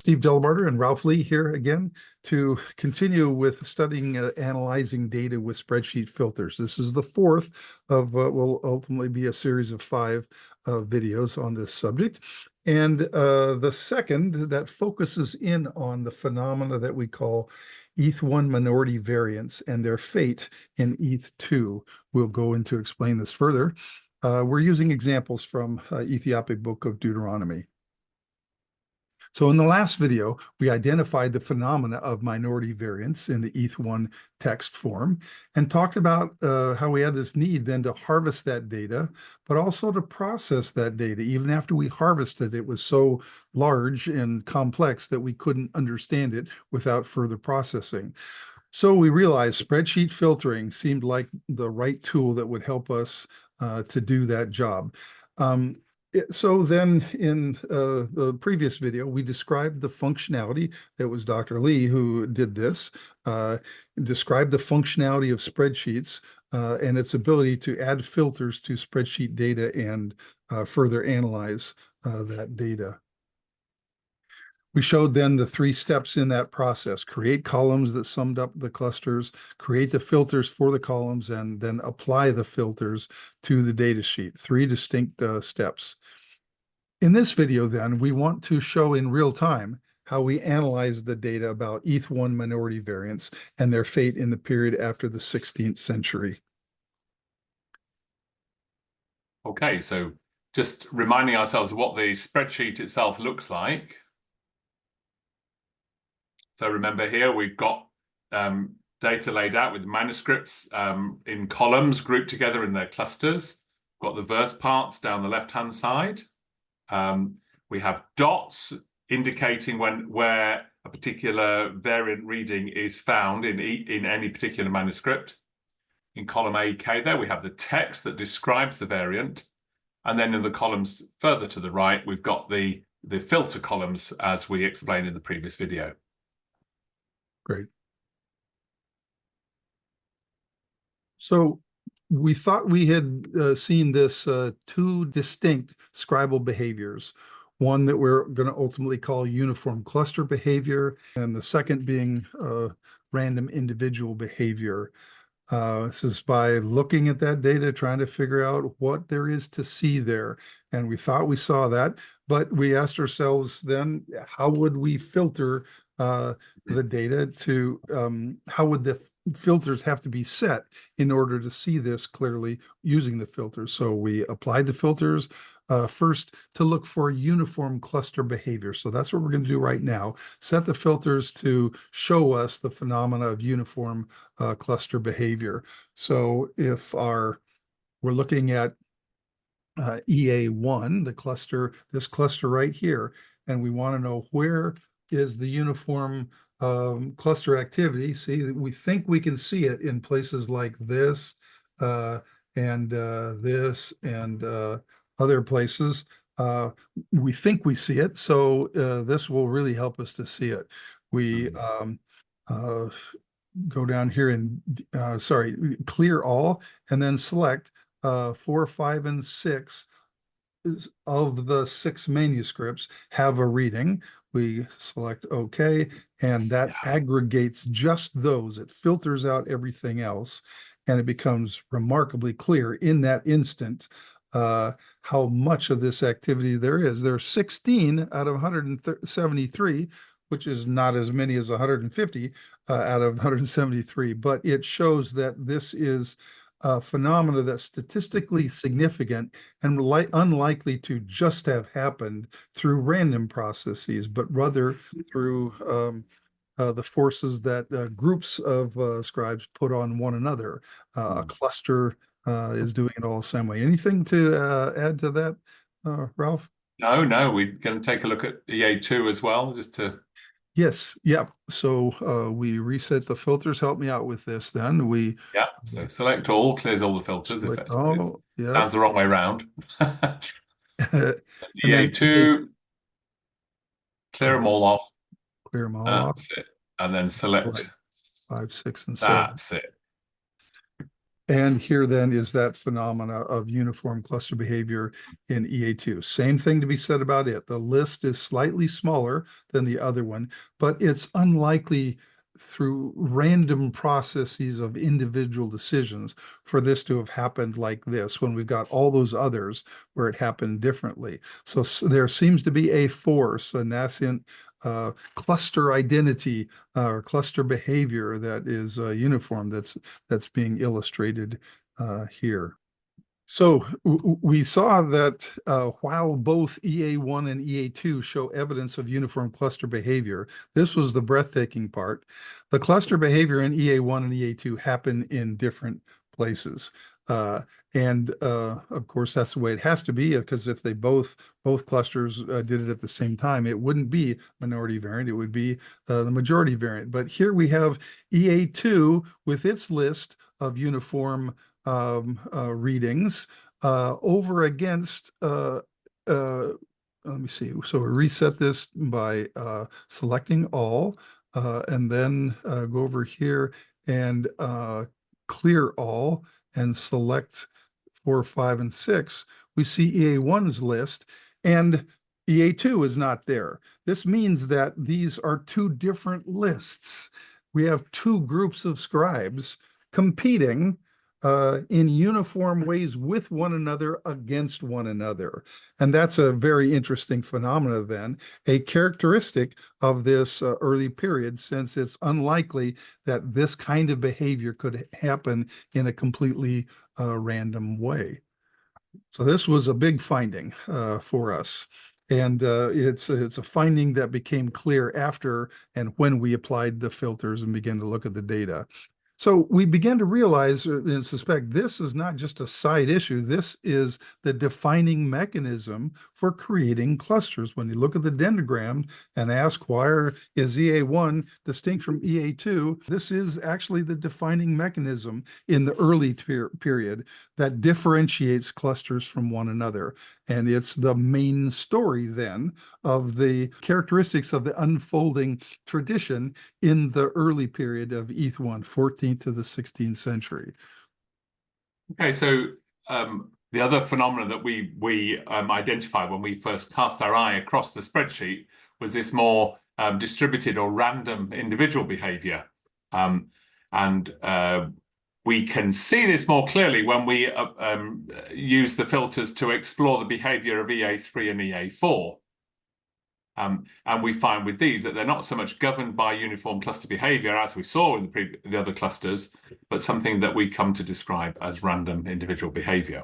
Steve Delabarter and Ralph Lee here again to continue with studying analyzing data with spreadsheet filters. This is the fourth of what will ultimately be a series of 5 videos on this subject. And the second that focuses in on the phenomena that we call ETH1 minority variance and their fate in ETH2. We'll go into explain this further. We're using examples from Ethiopic Book of Deuteronomy. So in the last video, we identified the phenomena of minority variance in the ETH1 text form and talked about how we had this need then to harvest that data, but also to process that data. Even after we harvested, it was so large and complex that we couldn't understand it without further processing. So we realized spreadsheet filtering seemed like the right tool that would help us to do that job. So then in the previous video, we described the functionality. That was Dr. Lee who did this, described the functionality of spreadsheets and its ability to add filters to spreadsheet data and further analyze that data. We showed then the 3 steps in that process: create columns that summed up the clusters, create the filters for the columns, and then apply the filters to the data sheet. 3 distinct steps. In this video then, we want to show in real time how we analyze the data about ETH1 minority variance and their fate in the period after the 16th century. Okay, so just reminding ourselves of what the spreadsheet itself looks like. So remember here, we've got data laid out with manuscripts in columns grouped together in their clusters. We've got the verse parts down the left-hand side. We have dots indicating where a particular variant reading is found in any particular manuscript. In column AK there, we have the text that describes the variant. And then in the columns further to the right, we've got the filter columns as we explained in the previous video. Great. So we thought we had seen this 2 distinct scribal behaviors. One that we're going to ultimately call uniform cluster behavior, and the second being random individual behavior. This is by looking at that data, trying to figure out what there is to see there. And we thought we saw that, but we asked ourselves then, how would we filter the data to, how would the filters have to be set in order to see this clearly using the filters? So we applied the filters first to look for uniform cluster behavior. So that's what we're going to do right now. Set the filters to show us the phenomena of uniform cluster behavior. So if we're looking at EA1, the cluster, this cluster right here, and we want to know where is the uniform cluster activity. See, we think we can see it in places like this and this and other places. We think we see it, so this will really help us to see it. We go down here and clear all, and then select 4, 5, and 6 of the 6 manuscripts have a reading. We select OK, and that aggregates just those. It filters out everything else, and it becomes remarkably clear in that instant how much of this activity there is. There are 16 out of 173, which is not as many as 150 out of 173, but it shows that this is a phenomena that's statistically significant and unlikely to just have happened through random processes, but rather through the forces that groups of scribes put on one another. A cluster is doing it all the same way. Anything to add to that, Ralph? No, we're going to take a look at EA2 as well, just to... Yes, yeah. So we reset the filters. Help me out with this then. So select all, clears all the filters. Select all, yeah. Sounds the wrong way around. And then EA2, clear them all off. Clear them all off. That's it. And then select 5, 6, and 7. That's it. And here then is that phenomena of uniform cluster behavior in EA2. Same thing to be said about it. The list is slightly smaller than the other one, but it's unlikely through random processes of individual decisions for this to have happened like this when we've got all those others where it happened differently. So there seems to be a force, a nascent cluster identity or cluster behavior that is uniform that's being illustrated here. So we saw that while both EA1 and EA2 show evidence of uniform cluster behavior, this was the breathtaking part. The cluster behavior in EA1 and EA2 happen in different places. Of course, that's the way it has to be, because if they both clusters did it at the same time, it wouldn't be minority variant, it would be the majority variant. But here we have EA2 with its list of uniform readings over against, let me see. So we reset this by selecting all, and then go over here and clear all and select 4, 5, and 6. We see EA1's list, and EA2 is not there. This means that these are two different lists. We have two groups of scribes competing in uniform ways with one another against one another. And that's a very interesting phenomena then, a characteristic of this early period, since it's unlikely that this kind of behavior could happen in a completely random way. So this was a big finding for us. And it's a finding that became clear after and when we applied the filters and began to look at the data. So we began to realize and suspect this is not just a side issue. This is the defining mechanism for creating clusters. When you look at the dendrogram and ask why is EA1 distinct from EA2, this is actually the defining mechanism in the early period that differentiates clusters from one another. And it's the main story then of the characteristics of the unfolding tradition in the early period of ETH1, 14th to the 16th century. Okay, so the other phenomenon that we identified when we first cast our eye across the spreadsheet was this more distributed or random individual behavior. We can see this more clearly when we use the filters to explore the behavior of EA3 and EA4. And we find with these that they're not so much governed by uniform cluster behavior as we saw in the other clusters, but something that we come to describe as random individual behavior.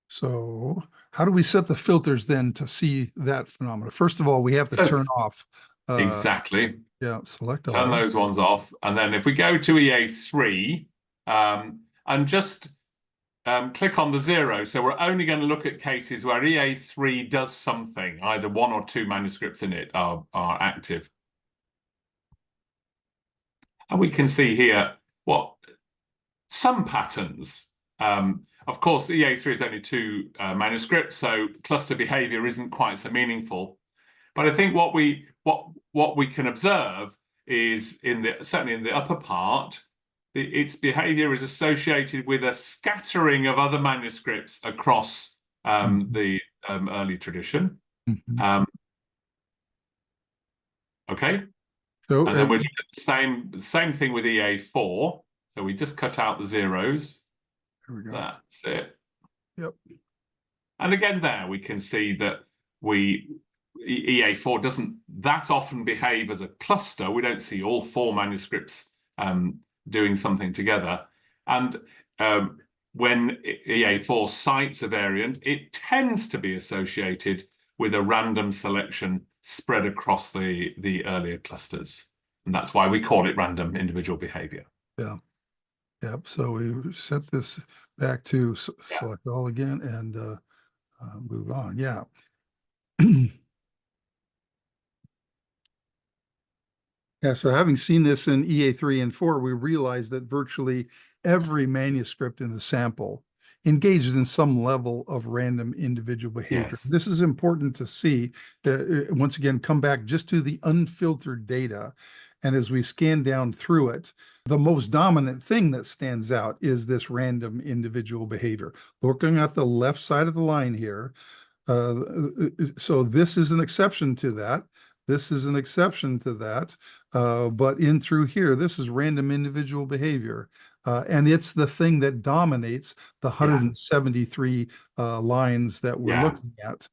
So how do we set the filters then to see that phenomena? First of all, we have to turn off. Exactly. Yeah, select all. Turn those ones off. And then if we go to EA3 and just click on the 0. So we're only going to look at cases where EA3 does something, either 1 or 2 manuscripts in it are active. And we can see here what some patterns. Of course, EA3 is only 2 manuscripts, so cluster behavior isn't quite so meaningful. But I think what we can observe is certainly in the upper part, its behavior is associated with a scattering of other manuscripts across the early tradition. Okay. So, and then we look at the same thing with EA4. So we just cut out the zeros. There we go. That's it. Yep. And again, there we can see that EA4 doesn't that often behave as a cluster. We don't see all 4 manuscripts doing something together. And when EA4 cites a variant, it tends to be associated with a random selection spread across the earlier clusters. And that's why we call it random individual behavior. Yeah. Yep. So we set this back to select all again and move on. Yeah. Yeah, so having seen this in EA3 and 4, we realized that virtually every manuscript in the sample engaged in some level of random individual behavior. Yes. This is important to see. Once again, come back just to the unfiltered data. And as we scan down through it, the most dominant thing that stands out is this random individual behavior. Looking at the left side of the line here, so this is an exception to that. This is an exception to that. But in through here, this is random individual behavior. And it's the thing that dominates the 173 lines that we're looking at.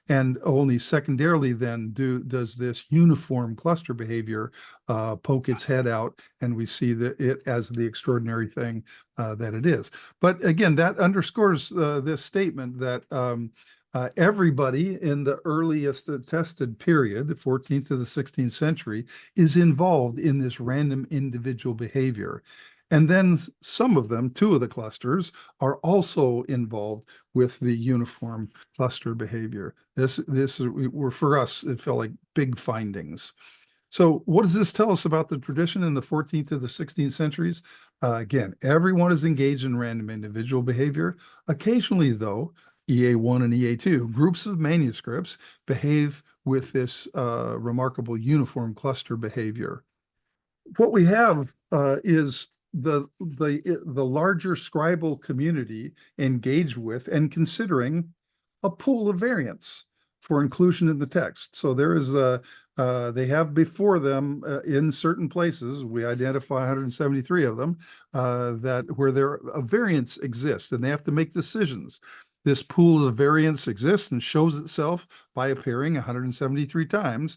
And only secondarily then does this uniform cluster behavior poke its head out, and we see that it as the extraordinary thing that it is. But again, that underscores this statement that everybody in the earliest attested period, the 14th to the 16th century, is involved in this random individual behavior. And then some of them, two of the clusters, are also involved with the uniform cluster behavior. For us, it felt like big findings. So what does this tell us about the tradition in the 14th to the 16th centuries? Again, everyone is engaged in random individual behavior. Occasionally, though, EA1 and EA2, groups of manuscripts behave with this remarkable uniform cluster behavior. What we have is the larger scribal community engaged with and considering a pool of variants for inclusion in the text. So there is they have before them in certain places, we identify 173 of them, that where there variants exist, and they have to make decisions. This pool of variants exists and shows itself by appearing 173 times,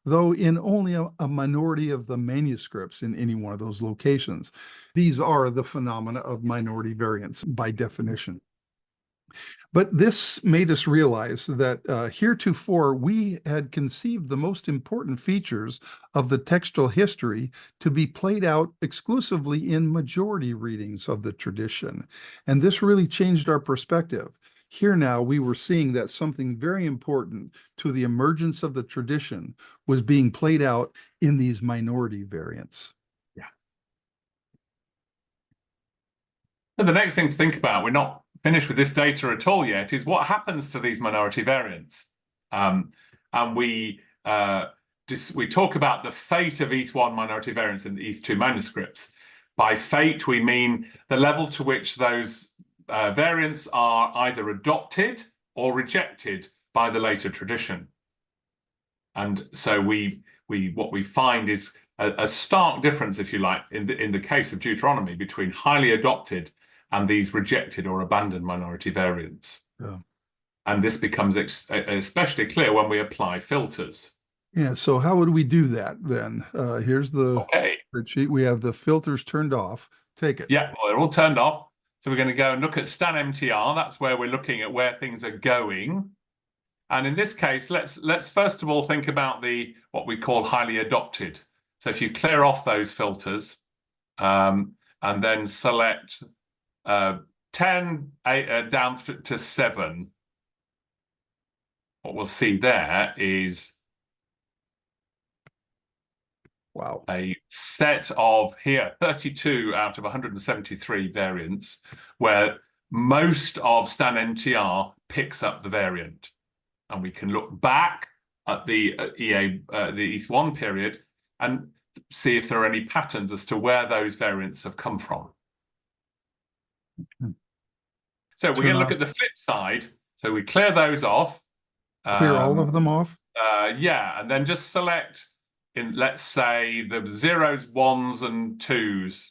though in only a minority of the manuscripts in any one of those locations. These are the phenomena of minority variants by definition. But this made us realize that heretofore we had conceived the most important features of the textual history to be played out exclusively in majority readings of the tradition. And this really changed our perspective. Here now we were seeing that something very important to the emergence of the tradition was being played out in these minority variants. Yeah. So the next thing to think about, we're not finished with this data at all yet, is what happens to these minority variants. And we talk about the fate of each one minority variants in these two manuscripts. By fate, we mean the level to which those variants are either adopted or rejected by the later tradition. And so what we find is a stark difference, if you like, in the case of Deuteronomy between highly adopted and these rejected or abandoned minority variants. Yeah. And this becomes especially clear when we apply filters. Yeah, so how would we do that then? Here's the spreadsheet. We have the filters turned off. Take it. Yeah, well, they're all turned off. So we're going to go and look at stan MTR. That's where we're looking at where things are going. And in this case, let's first of all think about what we call highly adopted. So if you clear off those filters and then select 10 down to 7, what we'll see there is a set of 32 out of 173 variants where most of stan MTR picks up the variant. And we can look back at the EA1 period and see if there are any patterns as to where those variants have come from. So we're going to look at the flip side. So we clear those off. Clear all of them off? Yeah, and then just select, let's say, the 0s, 1s, and 2s.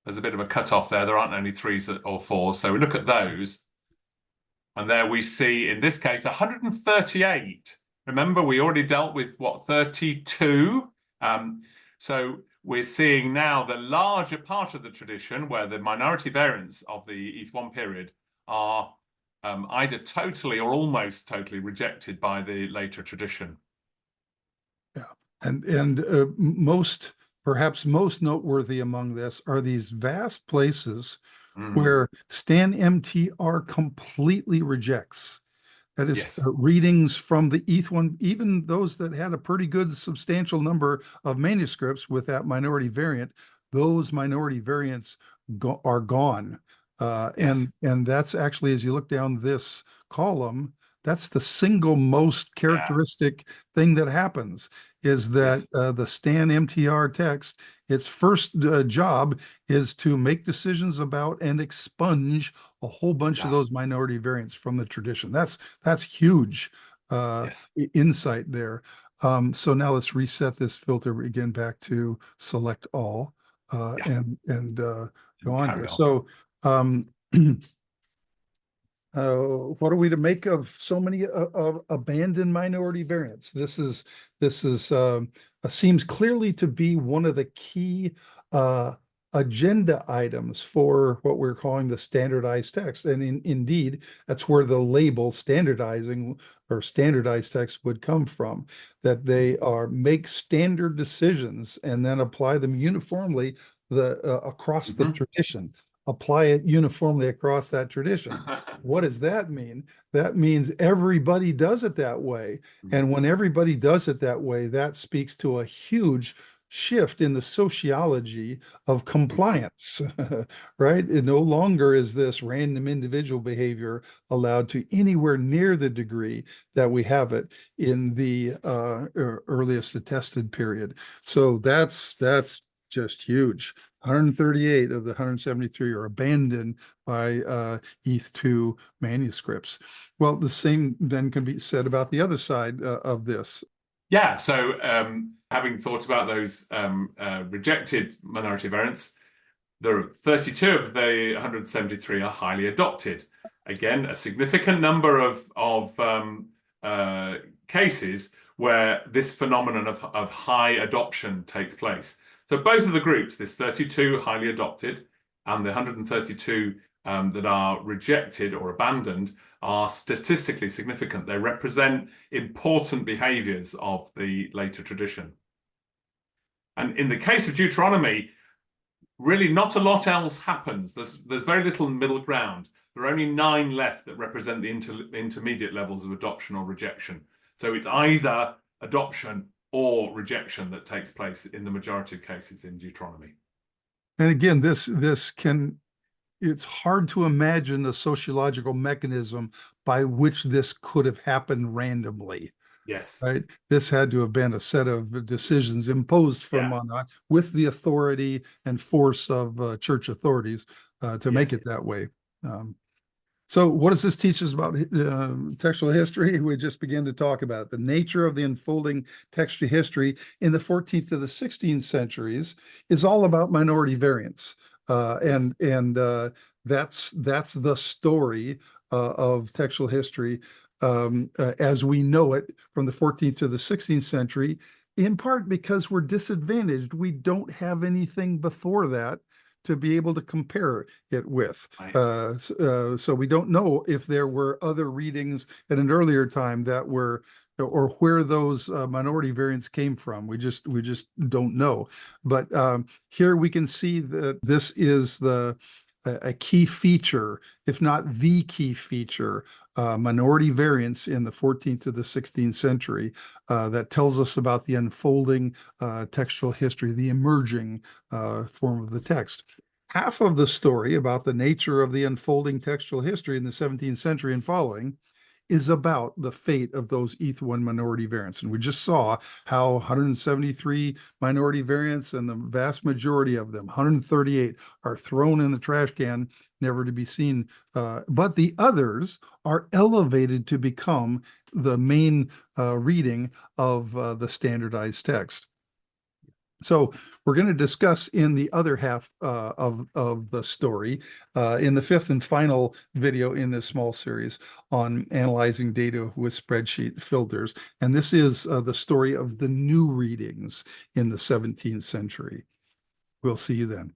There's a bit of a cutoff there. There aren't any 3s or 4s. So we look at those. And there we see, in this case, 138. Remember, we already dealt with, 32? So we're seeing now the larger part of the tradition where the minority variants of the ETH1 period are either totally or almost totally rejected by the later tradition. Yeah, and perhaps most noteworthy among this are these vast places where stan MTR completely rejects. That is readings from the ETH1, even those that had a pretty good substantial number of manuscripts with that minority variant, those minority variants are gone. And that's actually, as you look down this column, that's the single most characteristic thing that happens is that the Stan MTR text, its first job is to make decisions about and expunge a whole bunch of Yeah. those minority variants from the tradition. That's huge Yes. insight there. So now let's reset this filter again back to select all Yeah. and go on Carry here. on. So what are we to make of so many abandoned minority variants? This seems clearly to be one of the key agenda items for what we're calling the standardized text. And indeed, that's where the label standardizing or standardized text would come from, that they are make standard decisions and then apply them uniformly across the Mhm. tradition, apply it uniformly across that tradition. What does that mean? That means everybody does it that way. And when everybody does it that way, that speaks to a huge shift in the sociology of compliance, right? It no longer is this random individual behavior allowed to anywhere near the degree that we have it in the earliest attested period. So that's just huge. 138 of the 173 are abandoned by ETH2 manuscripts. Well, the same then can be said about the other side of this. Yeah, so having thought about those rejected minority variants, there are 32 of the 173 are highly adopted. Again, a significant number of cases where this phenomenon of high adoption takes place. So both of the groups, this 32 highly adopted and the 132 that are rejected or abandoned, are statistically significant. They represent important behaviors of the later tradition. And in the case of Deuteronomy, really not a lot else happens. There's very little middle ground. There are only 9 left that represent the intermediate levels of adoption or rejection. So it's either adoption or rejection that takes place in the majority of cases in Deuteronomy. And again, it's hard to imagine a sociological mechanism by which this could have happened randomly. Yes. Right? This had to have been a set of decisions imposed from Yeah. on high with the authority and force of church authorities to make Yes. it that way. So what does this teach us about textual history? We just began to talk about it. The nature of the unfolding textual history in the 14th to the 16th centuries is all about minority variants. And that's the story of textual history as we know it from the 14th to the 16th century, in part because we're disadvantaged. We don't have anything before that to be able to compare it with. Right. So we don't know if there were other readings at an earlier time that were, or where those minority variants came from. We just don't know. But here we can see that this is a key feature, if not the key feature, minority variants in the 14th to the 16th century that tells us about the unfolding textual history, the emerging form of the text. Half of the story about the nature of the unfolding textual history in the 17th century and following is about the fate of those ETH1 minority variants. And we just saw how 173 minority variants and the vast majority of them, 138, are thrown in the trash can, never to be seen. But the others are elevated to become the main reading of the standardized text. So we're going to discuss in the other half of the story in the 5th and final video in this small series on analyzing data with spreadsheet filters. And this is the story of the new readings in the 17th century. We'll see you then.